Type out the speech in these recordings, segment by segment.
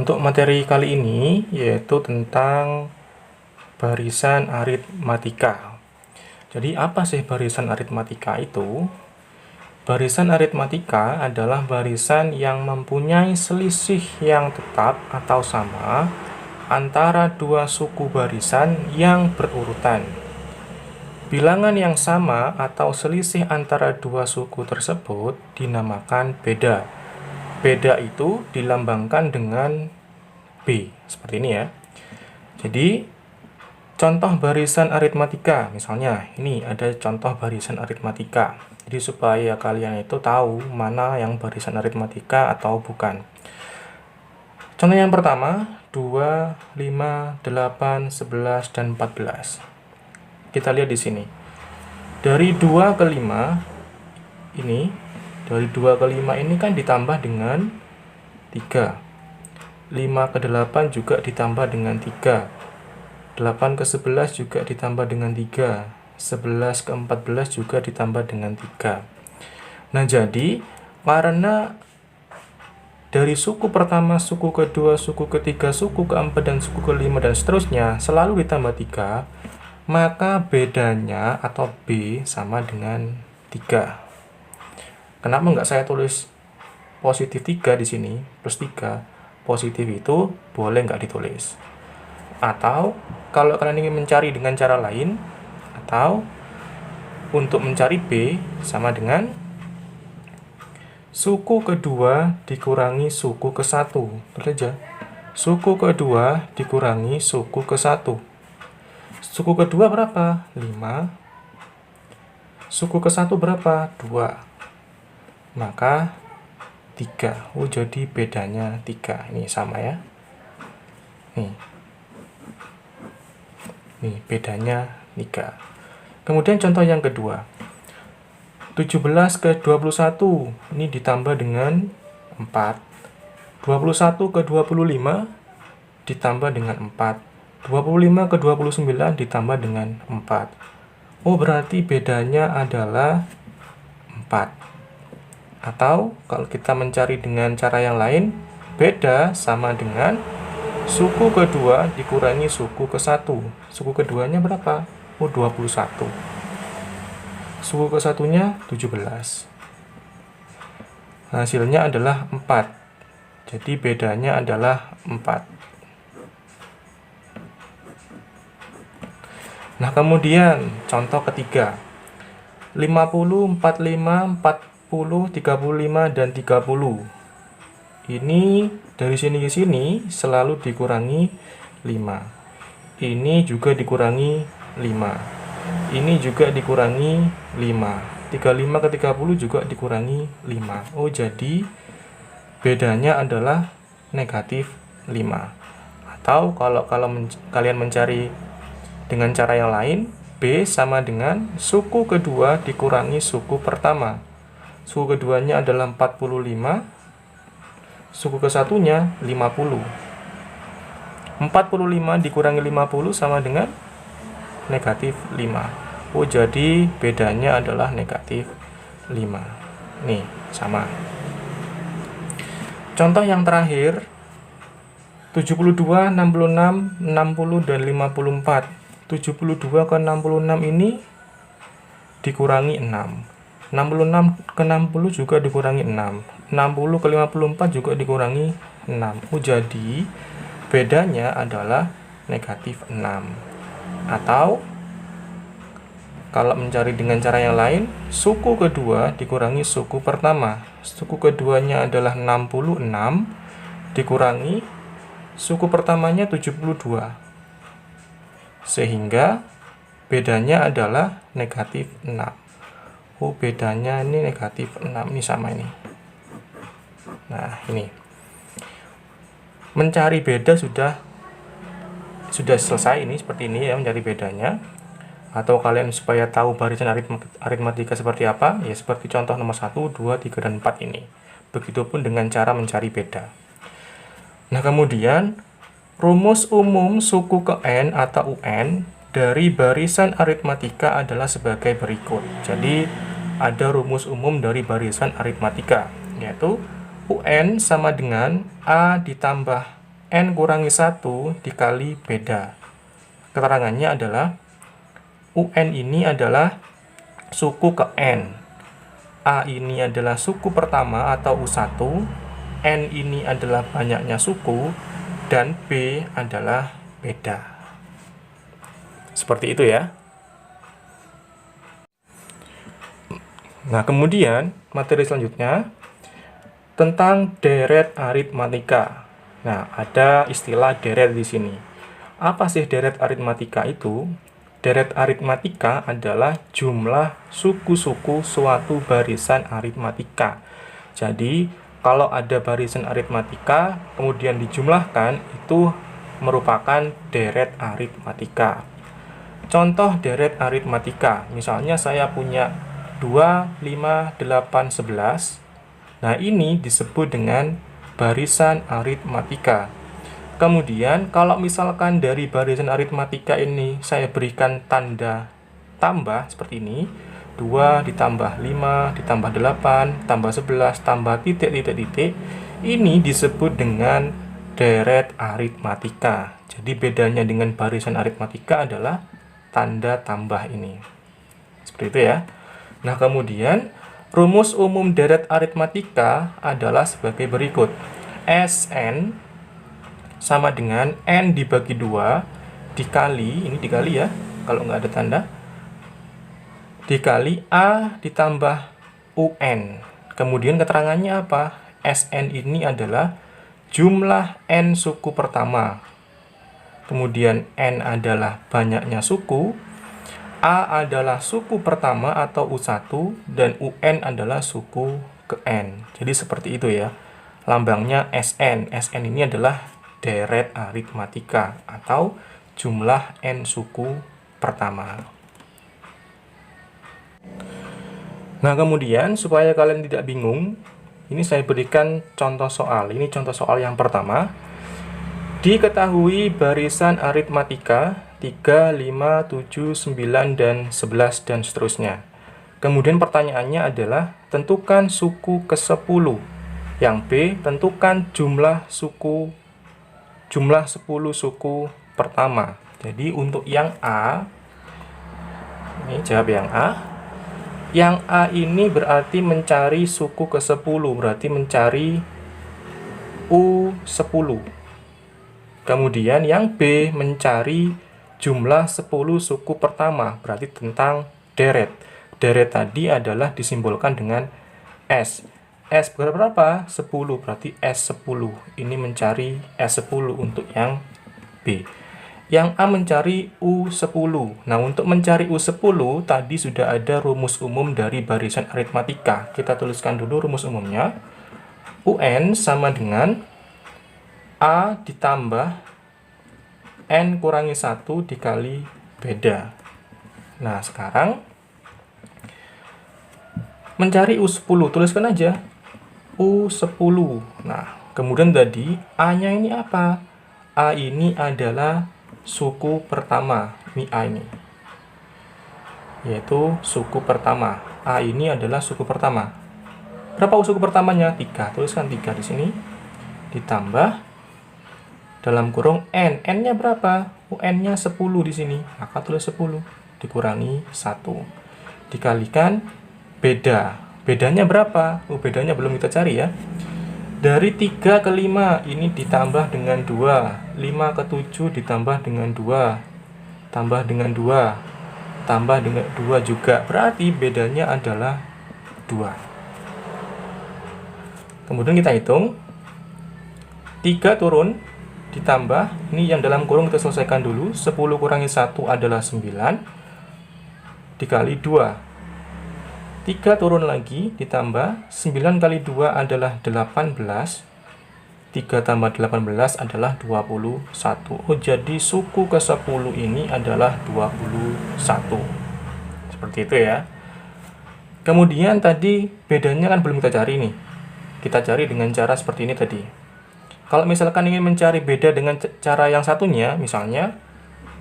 Untuk materi kali ini yaitu tentang barisan aritmatika. Jadi apa sih barisan aritmatika itu? Barisan aritmatika adalah barisan yang mempunyai selisih yang tetap atau sama antara dua suku barisan yang berurutan. Bilangan yang sama atau selisih antara dua suku tersebut dinamakan beda. Beda itu dilambangkan dengan B, seperti ini ya. Jadi, contoh barisan aritmatika, misalnya ini ada contoh barisan aritmatika. Jadi supaya kalian itu tahu mana yang barisan aritmatika atau bukan. Contoh yang pertama, 2, 5, 8, 11, dan 14. Kita lihat di sini. Dari 2 ke 5 ini, dari 2 ke 5 ini kan ditambah dengan 3. 5 ke 8 juga ditambah dengan 3. 8 ke 11 juga ditambah dengan 3. 11 ke 14 juga ditambah dengan 3. Nah, jadi karena dari suku pertama, suku kedua, suku ketiga, suku keempat, dan suku kelima, dan seterusnya selalu ditambah 3, maka bedanya atau B sama dengan 3. Kenapa nggak saya tulis positif 3 di sini, plus 3? Positif itu boleh nggak ditulis. Atau kalau kalian ingin mencari dengan cara lain, atau untuk mencari B sama dengan suku kedua dikurangi suku ke-1. Terus aja. Suku kedua dikurangi suku ke-1. Suku kedua berapa? 5. Suku ke-1 berapa? 2. Maka 3. Oh, jadi bedanya 3. Ini sama ya. Nih, bedanya 3. Kemudian contoh yang kedua. 17 ke 21. Ini ditambah dengan 4. 21 ke 25 ditambah dengan 4. 25 ke 29 ditambah dengan 4. Oh, berarti bedanya adalah 4. Atau kalau kita mencari dengan cara yang lain, beda sama dengan suku kedua dikurangi suku ke-1. Suku keduanya berapa? Oh, 21. Suku ke-1-nya 17. Hasilnya adalah 4. Jadi bedanya adalah 4. Nah, kemudian contoh ketiga. 50, 45, 40, 35, dan 30. Ini dari sini ke sini selalu dikurangi 5. Ini juga dikurangi 5. Ini juga dikurangi 5. 35 ke 30 juga dikurangi 5. Oh, jadi bedanya adalah negatif 5. Atau kalau kalian mencari dengan cara yang lain, B sama dengan suku kedua dikurangi suku pertama. Suku keduanya adalah 45. Suku ke-1-nya 50. 45 dikurangi 50 sama dengan negatif 5. Oh, jadi bedanya adalah negatif 5. Nih, sama. Contoh yang terakhir, 72, 66, 60, dan 54. 72 ke 66 ini dikurangi 6. 66 ke 60 juga dikurangi 6. 60 ke 54 juga dikurangi 6. Oh, jadi bedanya adalah negatif 6. Atau kalau mencari dengan cara yang lain, suku kedua dikurangi suku pertama. Suku keduanya adalah 66 dikurangi suku pertamanya 72. Sehingga bedanya adalah negatif 6. Oh, bedanya ini negatif 6. Ini sama ini. Nah, ini. Mencari beda sudah selesai ini, seperti ini ya, mencari bedanya. Atau kalian supaya tahu barisan aritmatika seperti apa, ya seperti contoh nomor 1, 2, 3, dan 4 ini. Begitupun dengan cara mencari beda. Nah, kemudian rumus umum suku ke N atau UN dari barisan aritmatika adalah sebagai berikut. Jadi, ada rumus umum dari barisan aritmatika, yaitu UN sama dengan A ditambah N kurangi 1 dikali beda. Keterangannya adalah UN ini adalah suku ke N. A ini adalah suku pertama atau U1. N ini adalah banyaknya suku. Dan B adalah beda. Seperti itu ya. Nah, kemudian materi selanjutnya tentang deret aritmatika. Nah, ada istilah deret di sini. Apa sih deret aritmatika itu? Deret aritmatika adalah jumlah suku-suku suatu barisan aritmatika. Jadi, kalau ada barisan aritmatika, kemudian dijumlahkan, itu merupakan deret aritmatika. Contoh deret aritmatika, misalnya saya punya 2, 5, 8, 11. Nah, ini disebut dengan barisan aritmatika. Kemudian, kalau misalkan dari barisan aritmatika ini saya berikan tanda tambah seperti ini, 2 ditambah 5 ditambah 8 tambah 11 tambah titik-titik-titik, ini disebut dengan deret aritmatika. Jadi bedanya dengan barisan aritmatika adalah tanda tambah ini. Seperti itu ya. Nah, kemudian rumus umum deret aritmatika adalah sebagai berikut. Sn sama dengan N dibagi 2 dikali, ini dikali ya, kalau nggak ada tanda, dikali A ditambah UN. Kemudian keterangannya apa? Sn ini adalah jumlah N suku pertama. Kemudian N adalah banyaknya suku, A adalah suku pertama atau U1, dan UN adalah suku ke N. Jadi seperti itu ya. Lambangnya Sn. Sn ini adalah deret aritmatika atau jumlah N suku pertama. Nah, kemudian supaya kalian tidak bingung, ini saya berikan contoh soal. Ini contoh soal yang pertama. Diketahui barisan aritmatika 3, 5, 7, 9, dan 11, dan seterusnya. Kemudian pertanyaannya adalah tentukan suku ke-10. Yang B, tentukan jumlah 10 suku pertama. Jadi untuk yang A, ini jawab yang A. Yang A ini berarti mencari suku ke-10, berarti mencari U10. Kemudian yang B mencari jumlah 10 suku pertama, berarti tentang deret. Deret tadi adalah disimbolkan dengan S. S berapa? 10, berarti S10. Ini mencari S10 untuk yang B. Yang A mencari U10. Nah, untuk mencari U10, tadi sudah ada rumus umum dari barisan aritmatika. Kita tuliskan dulu rumus umumnya. UN sama dengan A ditambah N kurangi 1 dikali beda. Nah, sekarang mencari U10, tuliskan aja U10. Nah, kemudian tadi A-nya ini apa? A ini adalah suku pertama. Ini A ini. Yaitu suku pertama. A ini adalah suku pertama. Berapa suku pertamanya? 3. Tuliskan 3 di sini. Ditambah dalam kurung N. N-nya berapa? UN-nya 10 di sini. Maka tulis 10 dikurangi 1. Dikalikan beda. Bedanya berapa? Bedanya belum kita cari ya. Dari 3 ke 5 ini ditambah dengan 2. 5 ke 7 ditambah dengan 2. Tambah dengan 2. Tambah dengan 2 juga. Berarti bedanya adalah 2. Kemudian kita hitung. 3 turun ditambah. Ini yang dalam kurung kita selesaikan dulu. 10 kurangi 1 adalah 9. Dikali 2. 3 turun lagi ditambah 9 kali 2 adalah 18. 3 tambah 18 adalah 21. Oh, jadi suku ke-10 ini adalah 21. Seperti itu ya. Kemudian tadi bedanya kan belum kita cari nih. Kita cari dengan cara seperti ini tadi. Kalau misalkan ingin mencari beda dengan cara yang satunya, misalnya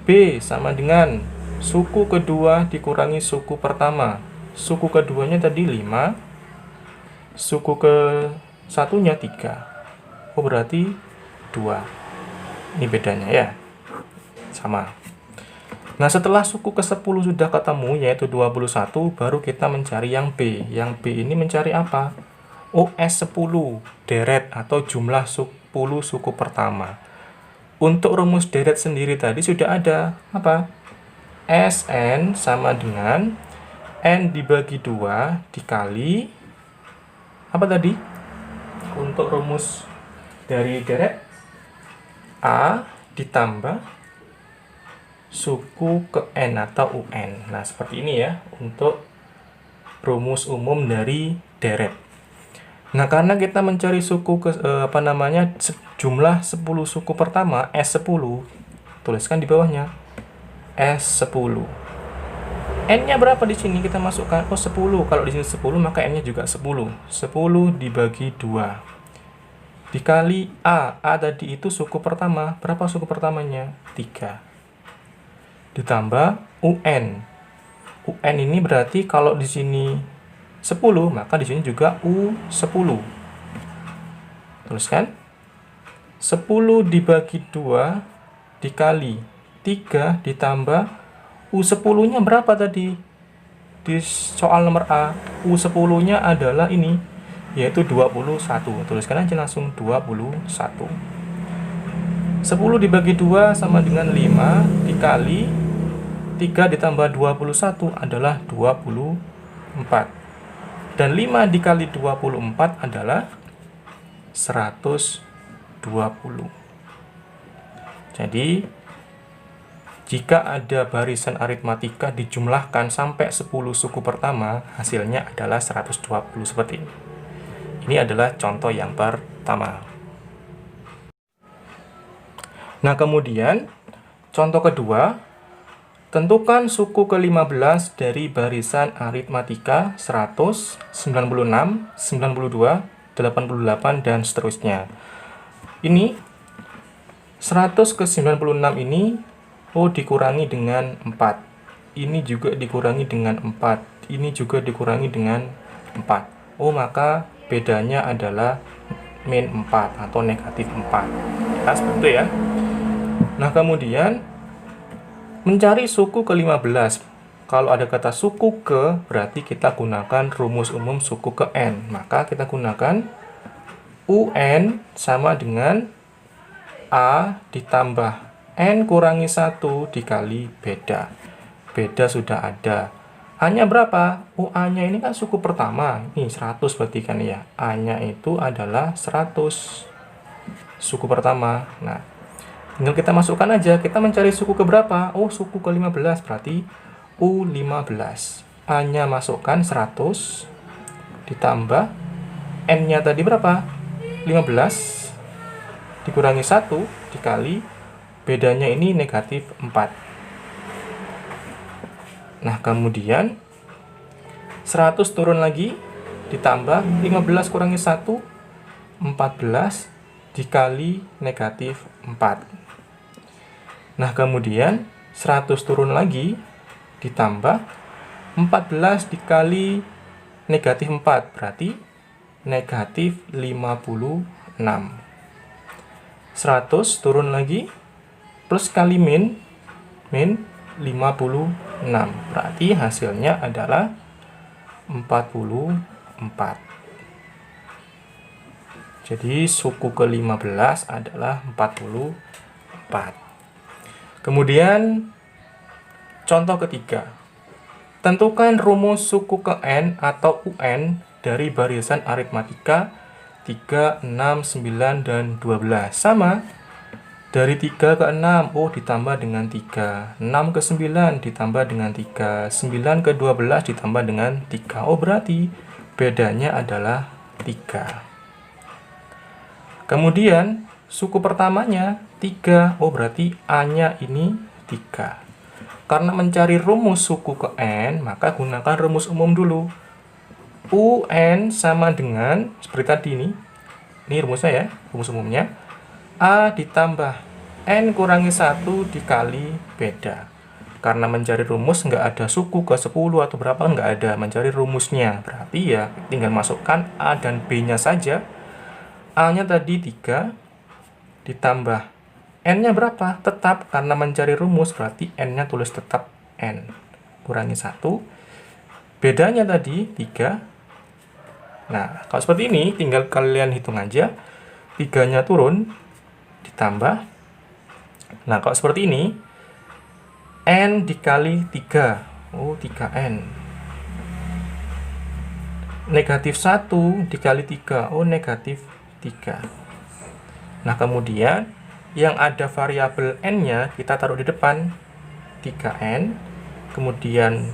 B sama dengan suku kedua dikurangi suku pertama. Suku keduanya tadi 5, suku ke satunya 3. Oh, berarti 2. Ini bedanya ya. Sama. Nah, setelah suku ke-10 sudah ketemu, yaitu 21, baru kita mencari yang B. Yang B ini mencari apa? US10, deret atau jumlah 10 suku pertama. Untuk rumus deret sendiri tadi sudah ada. Apa? Sn sama dengan N dibagi 2 dikali, apa tadi? Untuk rumus dari deret, A ditambah suku ke N atau UN. Nah, seperti ini ya untuk rumus umum dari deret. Nah, karena kita mencari suku ke jumlah 10 suku pertama S10, tuliskan di bawahnya S10. N-nya berapa di sini? Kita masukkan 10. Kalau di sini 10, maka N-nya juga 10. 10 dibagi 2 dikali A. A tadi itu suku pertama. Berapa suku pertamanya? 3. Ditambah UN. UN ini berarti kalau di sini 10, maka di sini juga U10. Tuliskan. 10 dibagi 2 dikali 3 ditambah U10-nya berapa tadi? Di soal nomor A, U10-nya adalah ini, yaitu 21. Tuliskan aja langsung 21. 10 dibagi 2 sama dengan 5 dikali 3 ditambah 21 adalah 24. Dan 5 dikali 24 adalah 120. Jadi, jika ada barisan aritmatika dijumlahkan sampai 10 suku pertama, hasilnya adalah 120 seperti ini. Ini adalah contoh yang pertama. Nah, kemudian contoh kedua, tentukan suku ke-15 dari barisan aritmatika 100, 96, 92, 88, dan seterusnya. Ini 100 ke 96 ini dikurangi dengan 4. Ini juga dikurangi dengan 4. Ini juga dikurangi dengan 4. Maka bedanya adalah min 4 atau negatif 4. Nah, seperti itu ya. Nah, kemudian mencari suku ke-15. Kalau ada kata suku ke, berarti kita gunakan rumus umum suku ke N. Maka kita gunakan UN sama dengan A ditambah N kurangi 1 dikali beda. Beda sudah ada. A-nya berapa? A-nya ini kan suku pertama. Ini 100 berarti kan ya. A-nya itu adalah 100. Suku pertama. Nah, tinggal kita masukkan aja. Kita mencari suku ke berapa? Suku ke-15. Berarti U15. A-nya masukkan 100. Ditambah N-nya tadi berapa? 15. Dikurangi 1 dikali bedanya ini negatif 4. Nah, kemudian 100 turun lagi ditambah 15 kurangi 1 14 dikali negatif 4. Nah, kemudian 100 turun lagi ditambah 14 dikali negatif 4 berarti negatif 56. 100 turun lagi plus kali min 56. Berarti hasilnya adalah 44. Jadi suku ke-15 adalah 44. Kemudian contoh ketiga. Tentukan rumus suku ke N atau UN dari barisan aritmatika 3, 6, 9, dan 12. Sama. Dari 3 ke 6, ditambah dengan 3. 6 ke 9 ditambah dengan 3. 9 ke 12 ditambah dengan 3. Berarti bedanya adalah 3. Kemudian, suku pertamanya 3. Berarti A-nya ini 3. Karena mencari rumus suku ke N, maka gunakan rumus umum dulu. UN sama dengan, seperti tadi ini. Ini rumusnya ya, rumus umumnya. A ditambah N kurangi 1 dikali beda. Karena mencari rumus nggak ada suku ke 10 atau berapa, nggak ada. Mencari rumusnya. Berarti ya tinggal masukkan A dan B-nya saja. A-nya tadi 3 ditambah N-nya berapa? Tetap, karena mencari rumus berarti N-nya tulis tetap N. Kurangi 1. Bedanya tadi 3. Nah, kalau seperti ini tinggal kalian hitung aja. 3-nya turun, ditambah. Nah, kalau seperti ini, N dikali 3. Oh, 3N. Negatif 1 dikali 3. Oh, negatif 3. Nah, kemudian yang ada variabel N-nya kita taruh di depan. 3N. Kemudian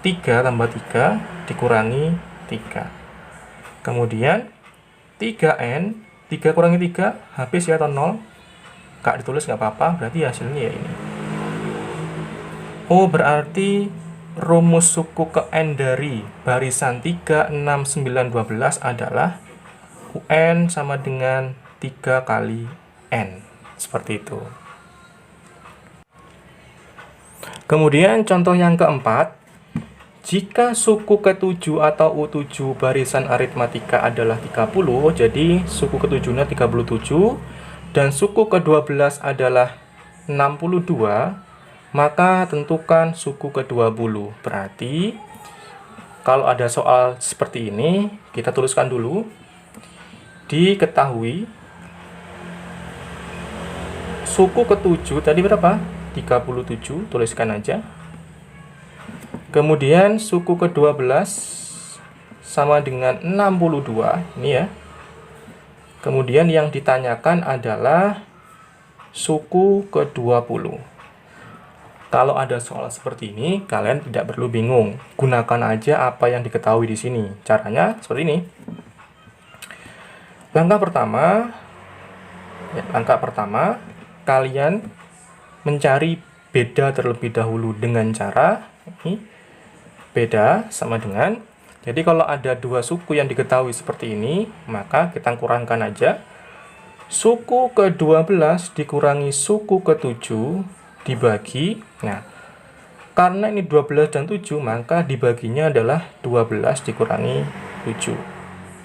3 tambah 3 dikurangi 3. Kemudian 3N. 3 kurangi 3 habis ya atau 0. Nggak ditulis nggak apa-apa, berarti hasilnya ya ini. Oh, berarti rumus suku ke N dari barisan 3, 6, 9, 12 adalah UN sama dengan 3 kali N. Seperti itu. Kemudian contoh yang keempat, jika suku ke-7 atau U7 barisan aritmatika adalah 30, jadi suku ke-7-nya 37, dan suku ke-12 adalah 62, maka tentukan suku ke-20. Berarti, kalau ada soal seperti ini, kita tuliskan dulu. Diketahui, suku ke-7 tadi berapa? 37, tuliskan aja. Kemudian suku ke-12 sama dengan 62, ini ya. Kemudian yang ditanyakan adalah suku ke-20. Kalau ada soal seperti ini, kalian tidak perlu bingung. Gunakan aja apa yang diketahui di sini. Caranya seperti ini. Langkah pertama, kalian mencari beda terlebih dahulu dengan cara ini. Beda sama dengan, jadi kalau ada dua suku yang diketahui seperti ini, maka kita kurangkan aja. Suku ke-12 dikurangi suku ke-7 dibagi. Nah, karena ini 12 dan 7, maka dibaginya adalah 12 dikurangi 7.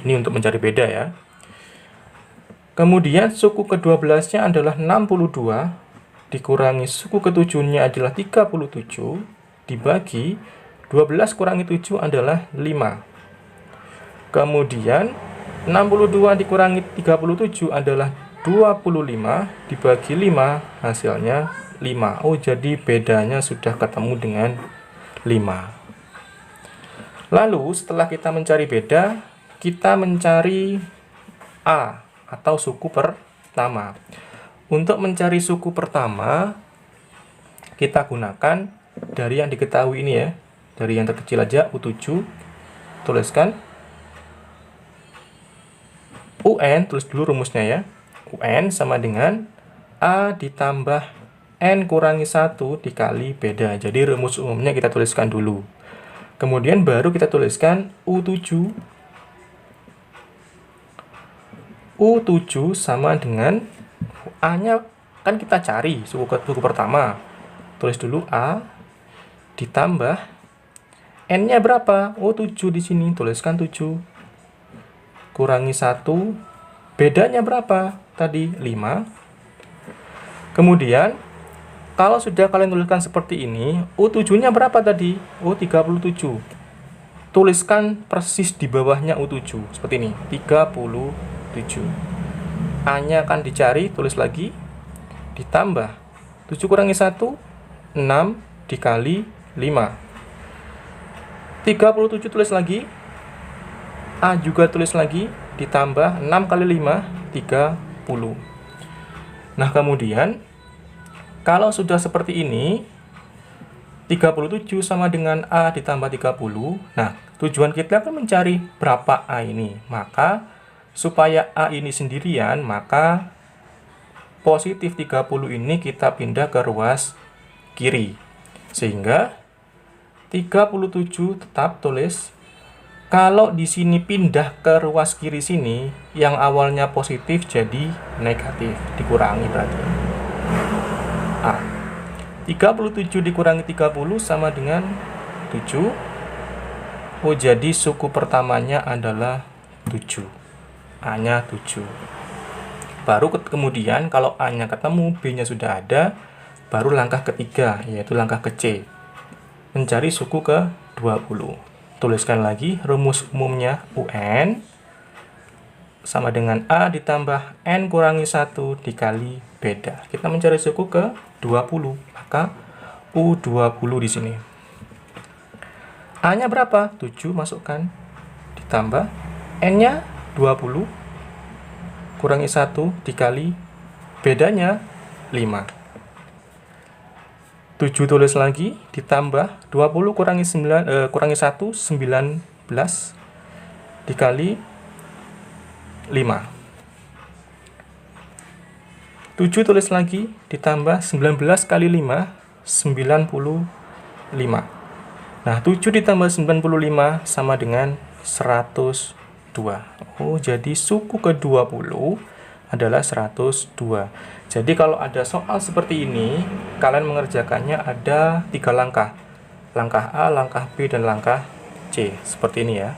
Ini untuk mencari beda ya. Kemudian suku ke-12-nya adalah 62, dikurangi suku ke-7-nya adalah 37, dibagi 12 kurangi 7 adalah 5. Kemudian 62 dikurangi 37 adalah 25, dibagi 5 hasilnya 5. Oh, jadi bedanya sudah ketemu dengan 5. Lalu setelah kita mencari beda, kita mencari A atau suku pertama. Untuk mencari suku pertama, kita gunakan dari yang diketahui ini ya. Dari yang terkecil aja, U7, tuliskan UN, tulis dulu rumusnya ya. UN sama dengan A ditambah N kurangi 1 dikali beda. Jadi rumus umumnya kita tuliskan dulu. Kemudian baru kita tuliskan U7. U7 sama dengan A-nya kan kita cari suku pertama. Tulis dulu A ditambah N-nya berapa? Oh, 7 di sini. Tuliskan 7. Kurangi 1. Bedanya berapa? Tadi 5. Kemudian, kalau sudah kalian tuliskan seperti ini, U7-nya berapa tadi? Oh, 37. Tuliskan persis di bawahnya U7. Seperti ini. 37. A-nya akan dicari. Tulis lagi. Ditambah. 7 kurangi 1. 6 dikali 5. 37 tulis lagi, A juga tulis lagi, ditambah 6 kali 5, 30. Nah, kemudian, kalau sudah seperti ini, 37 sama dengan A ditambah 30, nah, tujuan kita kan mencari berapa A ini. Maka, supaya A ini sendirian, maka positif 30 ini kita pindah ke ruas kiri. Sehingga 37 tetap tulis. Kalau di sini pindah ke ruas kiri sini, yang awalnya positif jadi negatif, dikurangi berarti. 37 dikurangi 30 sama dengan 7. Oh, jadi suku pertamanya adalah 7. A-nya 7. Baru kemudian kalau A-nya ketemu, B-nya sudah ada, baru langkah ketiga, yaitu langkah ke C. Mencari suku ke 20. Tuliskan lagi rumus umumnya UN sama dengan A ditambah N kurangi 1 dikali beda. Kita mencari suku ke 20, maka U20 di sini. A-nya berapa? 7 masukkan. Ditambah N-nya 20 kurangi 1 dikali bedanya 5. 7 tulis lagi ditambah 20 kurangi 1 19 dikali 5. 7 tulis lagi ditambah 19 kali 5 95. Nah, 7 ditambah 95 sama dengan 102. Oh, jadi suku ke-20 adalah 102. Jadi kalau ada soal seperti ini, kalian mengerjakannya ada 3 langkah. Langkah A, langkah B, dan langkah C. Seperti ini ya.